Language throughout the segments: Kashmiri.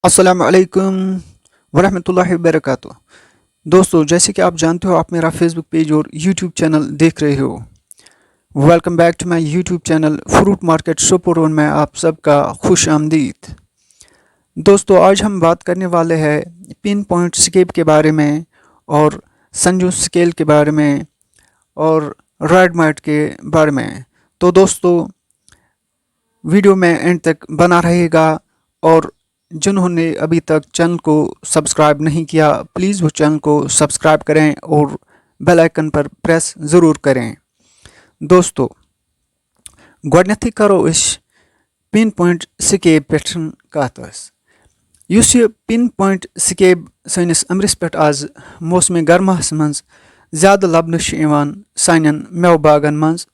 अस्सलाम वालेकुम वरहमतुल्लाहि वबरकातुह। दोस्तों, जैसे कि आप जानते हो, आप मेरा फेसबुक पेज और यूट्यूब चैनल देख रहे हो। Welcome back to my YouTube channel fruit market Sopore में आप सबका खुश आमदीद। दोस्तों, आज हम बात करने वाले हैं पिन पॉइंट स्केप के बारे में और संजोस स्केल के बारे में और रेड माइट के बारे में। तो दोस्तों, वीडियो में एंड तक बना रहेगा और जिन्होंने अभी तक चैनल को सब्सक्राइब नहीं किया, प्लीज़ वो चैनल को सब्सक्राइब करें और बेल आइकन पर प्रेस ज़रूर करें। दोस्तों, गोडनेथी करो इस पिन पॉइंट स्केब पेठ कत युस ये पिन पॉइंट स्केब सैनिस अमरिस पेठ आज मौसम गर्मास मज ज़्यादा लबन सानन मेव बागन मज।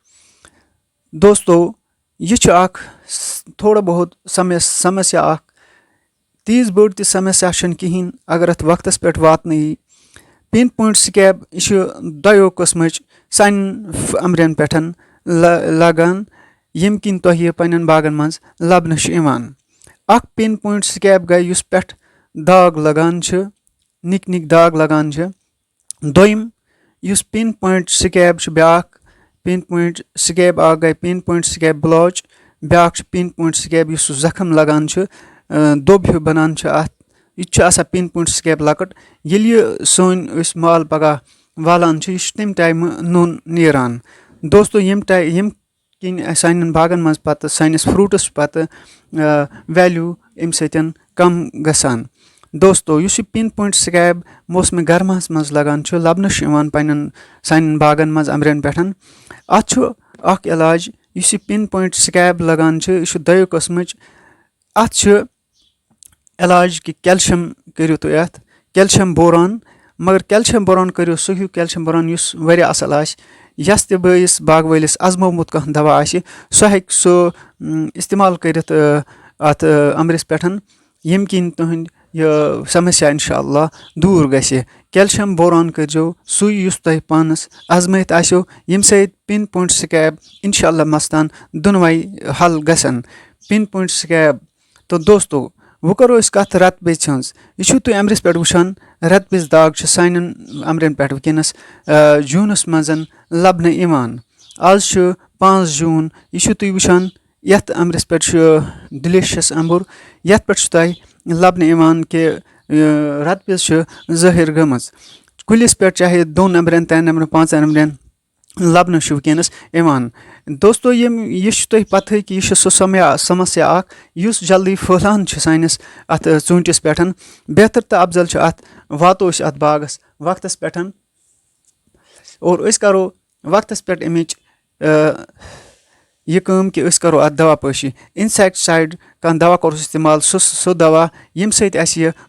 दोस्तों, यह थोड़ा बहुत समस्या तीज बड़ त समस्या कहें अगर अत वक्तस पे वात यी। पिन पॉइंट स्कैब यह दो कस्म सान अमरन पे लगान यम किन तुह पन्न बागन मज लबन। पिन पॉइंट स्कैब गई उस पे दाग लगान निक निक दाग लगान। दोम उस पिन पॉइंट स्कैब ब्या पिन पॉइंट स्कैब गई पिन पॉइंट स्कैब ब्लॉच, ब्या पिन पॉइंट स्कैब उस जख्म लगान दोब हिू बनान यह पिन पॉइंट स्कैब लकट ये सोन माल पगह वालान यह तम टाइम नोन नेरान। दोस्तों, यम किन सान बागन मज पत सानिस फ्रूटस पत वैल्यू अम सतन कम गसान। दोस्तों, यह पिन पॉइंट स्कैब मौसम गर्मास मज लगान लबन पन्न सान बागन मज अमरन पे अत इलाज यह पिन पॉइंट स्कैब लगान यह दो कस्म अत इलाज कि कैल्शियम करो तुम अत कैल्शियम बोरान, मगर कैल्शियम बोरान करो सो हिू कैल्शियम बोरान युस वारिया असल यस ते बइस बाग वलिस आजमोमुत कह दवा सो हेक सो इस्तेमाल करित अत अमरिस पे यम किन तुहद यह समस्या इंशाअल्लाह दूर गसे। कैल्शियम बोरान करो सु युस तुह पानस आजमत आसो यम सत पिन पॉइंट स्कैब इंशाअल्लाह मस्तान दोनवै हल गसन पिन पॉइंट स्कैब। तो दोस्तों, वो करो कत रत बिज हज यह तुम अमरिस पे वुचान रत बिज दाग सान अमरन पे वनस जूनस मज लबन। आज 5 जून यह तुम वुचान यथ अमरिस पे डिलीशियस अम्बुर ये पे तुह लबन कि रत बिज ज़ाहिर गम कुलिस पे चाहे 2 अम्बरन 3 अम्बरन 5 अम्बरन लबन वनस। दोस्तों, यह तुह पत कि यह सो समस्या उस जल्दी फहलान सानिस अत चूंटिस पे बेहतर तो अफजल अत वातो अत बागस वक्तस पे और करो वक्तस पे अमिच यह कि करो अत दवा पाशी इंसेक्टिसाइड कह दवा करो इस्तेमाल सो दवा यम सत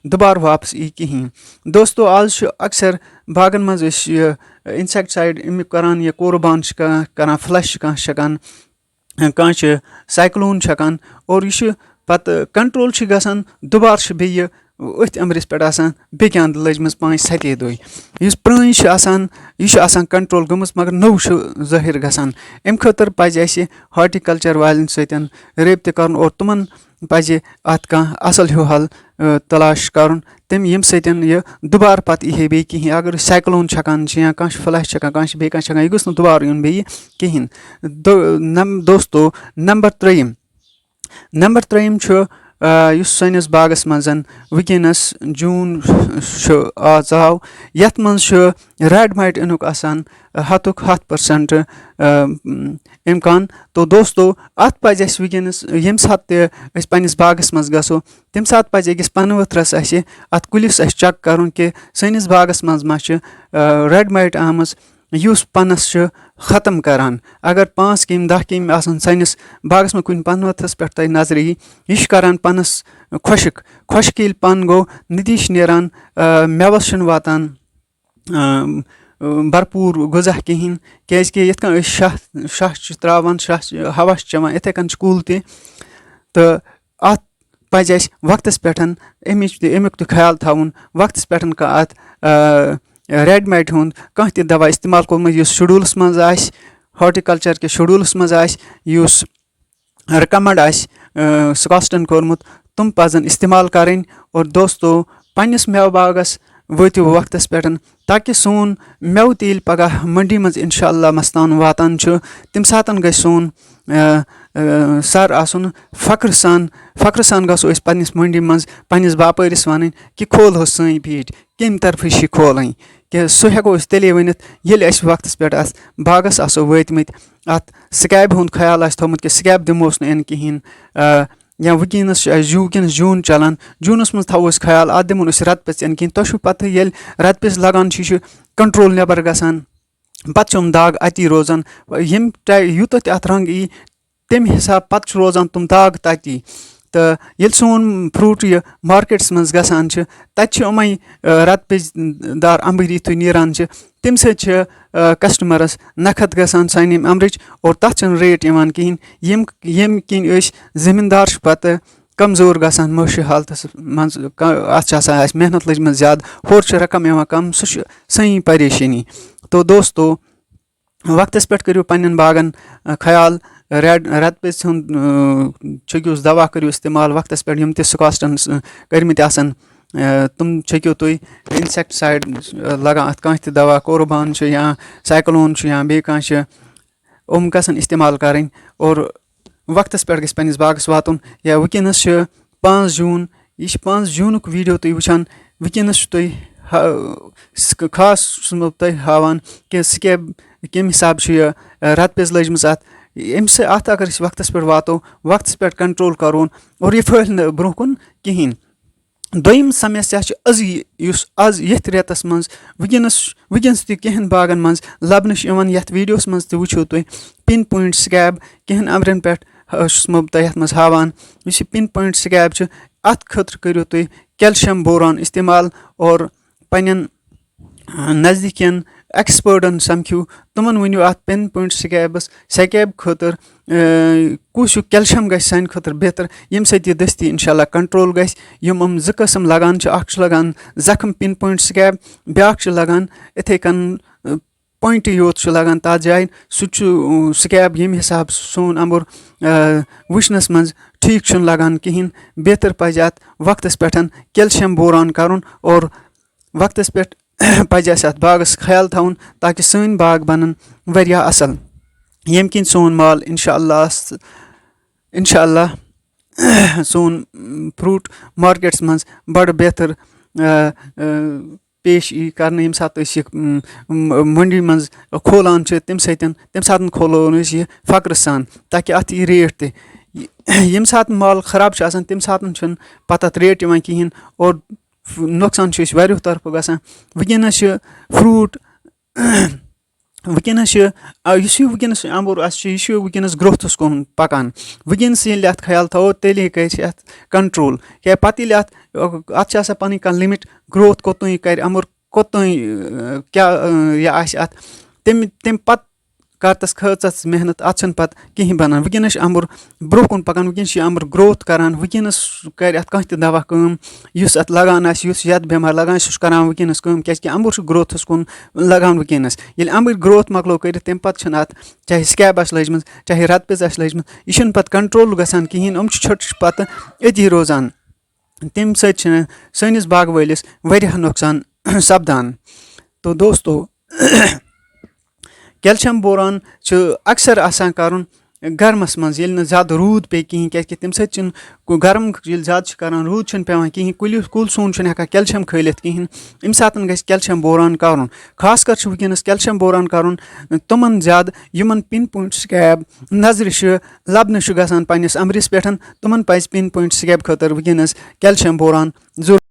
दोबार वापस यी कहें। दोस्तों, आज अक्सर बागन मज इंसेक्टिसाइड अमुक करान यह कुर्बान करान फ्लश छकान कह साइक्लोन छकान और यह पत कंट्रोल गसान दोबार बे अथ अमरिस पे बेक अंद लजम 5-7 दुह इस प्रान यह कंट्रोल गम मगर नौ ज़ाहिर गसान। अम खतर पज हार्टिकल्चर वालन सतन रब्त कर और तुमन पज अत कह असल हिू हल तलाश कर तम यम सतन यह दोबार पत यह बे कहें अगर साइक्लोन छकान या कह फ्लश छकान कह बे छकान यह गस दोबार यून बे कहें। दोस्तों, नंबर 3 सानिस बागस मज वनस जून आज आव यथ मज रेड माइट इनुक 100% इम्कान। तो दोस्तों, अत पज वनस यम सात पन्निस बागस मज गसो तम सात पज अकिस पनवथरस अत कुलिस चेक कर कि सानिस बागस मज मा रेड माइट आमज युस पनस ख़त्म करान। अगर 5 केम 10 केम सानिस बागस में कुन पनवथस पे तुम नजर यह करान पनस खुशक ये पन गो नतीश नेरान मेवस वातान भरपूर गुजा कहें क्या शह त्रावान हवा चवान इथे कन कूल तो अत पज वक्तस पे अमुक ख्याल थवन वक्तस पे अत रेड माइट हुंद कह दवा इस्तेमाल कोर्मुत शेड्यूलस मज हार्टिकल्चर के शेड्यूलस मज रिकमेंड स्कॉस्टन कोर्मुत تِم پَزَن اِستعمال کَرٕنۍ اور دوستو پنٛنِس مٮ۪وٕ باغَس وٲتِو وقتَس پٮ۪ٹھ تاکہِ سون مٮ۪وٕ تہِ ییٚلہِ پَگاہ منڈی منٛز اِنشاء اللہ مَستان واتان چھُ تَمہِ ساتہٕ گژھِ سون سَر آسُن فخرٕ سان گژھو أسۍ پنٛنِس منڈی منٛز پنٛنِس باپٲرِس وَنٕنۍ کہِ کھولہوس سٲنۍ پیٖٹۍ کمہِ طرفہٕ چھِ کھولٕنۍ کہِ سُہ ہٮ۪کو أسۍ تیٚلے ؤنِتھ ییٚلہِ أسۍ وقتَس پٮ۪ٹھ اَتھ باغَس آسو وٲتمٕتۍ اَتھ سکیبہِ ہُنٛد خیال آسہِ تھوٚمُت کہِ سکیب دِموس نہٕ اِنہٕ کِہیٖنۍ یا وٕنکیٚنَس چھُ اَسہِ وٕنکیٚنَس جوٗن چَلان جوٗنَس منٛز تھاوو أسۍ خیال اَتھ دِمو نہٕ أسۍ رٮ۪تہٕ پٔژھۍ اِنہٕ کِہیٖنۍ تۄہہِ چھُو پَتہٕ ییٚلہِ رٮ۪تہٕ پٔژھۍ لگان چھُ یہِ چھُ کَنٹرول نٮ۪بر گژھان پَتہٕ چھِ یِم داغ اَتی روزان ییٚمہِ یوٗتاہ تہِ اَتھ رنٛگ یی تَمہِ حِسابہٕ پَتہٕ چھُ روزان تِم داغ تَتی تہٕ ییٚلہِ سون فرٛوٗٹ یہِ مارکیٹَس منٛز گژھان چھِ تَتہِ چھِ یِمَے رٮ۪تہٕ پٔژھۍ دار اَمبٕرۍ یِتھُے نیران چھِ تَمہِ سۭتۍ چھِ کَسٹمَرَس نَکھت گژھان سانہِ ییٚمہِ اَمبرِچ اور تَتھ چھِنہٕ ریٹ یِوان کِہیٖنۍ ییٚمہِ کِنۍ أسۍ زٔمیٖندار چھِ پَتہٕ کمزور گژھان معٲشی حالتَس منٛز اَتھ چھِ آسان اَسہِ محنت لٔجمٕژ زیادٕ ہورٕ چھِ رقم یِوان کَم سُہ چھُ سٲنی پریشٲنی تو دوستو وقتَس پٮ۪ٹھ کٔرِو پنٛنٮ۪ن باغَن خیال رٮ۪تہٕ پٔژھۍ ہُنٛد چھٔکِوُس دوا کٔرِو اِستعمال وقتَس پٮ۪ٹھ یِم تہِ سُکاسٹَن کٔرمٕتۍ آسَن تِم چھٔکِو تُہۍ اِنسٮ۪کٹِسایڈ لگان اَتھ کانٛہہ تہِ دوا کوربان چھُ یا سایکلون چھُ یا بیٚیہِ کانٛہہ چھِ یِم گژھن اِستعمال کَرٕنۍ اور وقتَس پٮ۪ٹھ گژھِ پنٛنِس باغَس واتُن یا وٕنکیٚنَس چھِ 5 جوٗن یہِ چھِ 5 جوٗنُک ویٖڈیو تُہۍ وٕچھان وٕنکیٚنَس چھُ تُہۍ خاص چھُسو تۄہہِ ہاوان کہِ سکیب کمہِ حِسابہٕ چھُ یہِ رٮ۪تہٕ پٔژھۍ لٔجمٕژ اَتھ اَمہِ سۭتۍ اَتھ اگر أسۍ وقتَس پٮ۪ٹھ واتو وقتَس پٮ۪ٹھ کَنٹرول کَرون اور یہِ پھٔہلہِ نہٕ برونٛہہ کُن کِہیٖنۍ دوٚیِم سمسیا چھِ أزی یُس آز یَتھ رٮ۪تَس منٛز وٕنکیٚنَس تہِ کینٛہَن باغَن منٛز لَبنہٕ چھِ یِوان یَتھ ویٖڈیوَس منٛز تہِ وٕچھو تُہۍ پِن پویِنٛٹ سکیب کینٛہَن اَمبرٮ۪ن پٮ۪ٹھ چھُس بہٕ تۄہہِ یَتھ منٛز ہاوان یُس یہِ پِن پویِنٛٹ سکیب چھُ اَتھ خٲطرٕ کٔرِو تُہۍ کیلشَم بوران اِستعمال اور پنٛنٮ۪ن نزدیٖکٮ۪ن ایٚکسپٲرٹَن سَمکھِو تِمَن ؤنِو اَتھ پِن پویِنٛٹ سکیب خٲطرٕ کُس ہیوٗ کیلشَم گژھِ سانہِ خٲطرٕ بہتر ییٚمہِ سۭتۍ یہِ دٔستی اِنشاء اللہ کَنٹرول گژھِ یِم 2 قٕسٕم لگان چھِ اَکھ چھُ لگان زخم پِن پویِنٛٹ سکیب بیٛاکھ چھُ لگان اِتھَے کٔنۍ پویِنٛٹٕے یوت چھُ لگان تَتھ جایہِ سُہ تہِ چھُ سکیب ییٚمہِ حِسابہٕ سون اَمبُر وٕچھنَس منٛز ٹھیٖک چھُنہٕ لگان کِہیٖنۍ بہتر پَزِ اَتھ وقتَس پٮ۪ٹھ کیلشَم بوران کَرُن اور وقتَس پٮ۪ٹھ پَزِ اَسہِ اَتھ باغَس خیال تھاوُن تاکہِ سٲنۍ باغ بَنَن واریاہ اَصٕل ییٚمہِ کِنۍ سون مال اِنشاء اللہ سون فرٛوٗٹ مارکیٹَس منٛز بَڑٕ بہتر پیش یی کَرنہٕ ییٚمہِ ساتہٕ أسۍ یہِ مٔنڈی منٛز کھولان چھِ تَمہِ ساتہٕ کھولون أسۍ یہِ فخرٕ سان تاکہِ اَتھ یی ریٹ تہِ ییٚمہِ ساتہٕ مال خراب چھُ آسان تَمہِ ساتہٕ چھُنہٕ پَتہٕ اَتھ ریٹ یِوان کِہیٖنۍ اور نۄقصان چھُ أسۍ واریاہو طرفہٕ گژھان وٕنکیٚنَس چھِ فرٛوٗٹ وٕنکیٚنَس چھِ یُس یہِ وٕنکیٚنَس اَمبُر اَسہِ چھُ یہِ چھُ وٕنکیٚنَس گرٛوتھَس کُن پَکان وٕنکیٚنَس ییٚلہِ اَتھ خیال تھاوو تیٚلے کَرِ اَتھ کَنٹرول کیٛازِ پَتہٕ ییٚلہِ اَتھ چھِ آسان پَنٕنۍ کانٛہہ لِمِٹ گرٛوتھ کوٚتام کَرِ اَمبُر کوٚتام کیٛاہ یہِ آسہِ اَتھ تمہِ پَتہٕ کَر تَس کھٲژَس محنت اَتھ چھَنہٕ پَتہٕ کِہیٖنۍ بَنان وٕنکیٚنَس چھِ اَمبُر برونٛہہ کُن پَکان وٕنکیٚنَس چھِ یہِ اَمبُر گرٛوتھ کَران وٕنکیٚنَس کَرِ اَتھ کانٛہہ تہِ دَوا کٲم یُس اَتھ لگان آسہِ یُس یَتھ بٮ۪مارِ لگان آسہِ سُہ چھُ کَران وٕنکیٚنَس کٲم کیٛازِکہِ اَمبُر چھُ گرٛوتھَس کُن لگان وٕنکیٚنَس ییٚلہِ اَمبٕرۍ گرٛوتھ مۄکلو کٔرِتھ تَمہِ پَتہٕ چھِنہٕ اَتھ چاہے سکیب آسہِ لٔجمٕژ چاہے رٮ۪تہٕ پٔژھۍ آسہِ لٔجمٕژ یہِ چھُنہٕ پَتہٕ کَنٹرول گژھان کِہیٖنۍ یِم چھِ چھُٹہِ پَتہٕ أتی روزان تَمہِ سۭتۍ چھِنہٕ سٲنِس باغہٕ وٲلِس واریاہ نۄقصان سَپدان تو دوستو کیلشَم بوران چھُ اَکثر آسان کَرُن گرمَس منٛز ییٚلہِ نہٕ زیادٕ روٗد پیٚیہِ کِہیٖنۍ کیٛازِکہِ تَمہِ سۭتۍ چھُنہٕ گرم ییٚلہِ زیادٕ چھِ کَران روٗد چھُنہٕ پیٚوان کِہیٖنۍ کُل سون چھُنہٕ ہٮ۪کان کیلشَم کھٲلِتھ کِہیٖنۍ اَمہِ ساتہٕ گژھِ کیلشَم بوران کَرُن خاص کر چھُ وٕنکیٚنَس کیلشَم بوران کَرُن تِمَن زیادٕ یِمَن پِن پویِنٛٹ سکیب نظرِ چھِ لَبنہٕ چھُ گژھان پنٛنِس اَمبرِس پٮ۪ٹھ تِمَن پَزِ پِن پویِنٛٹ سکیب خٲطرٕ وٕنکیٚنَس کیلشَم بوران ضروٗرت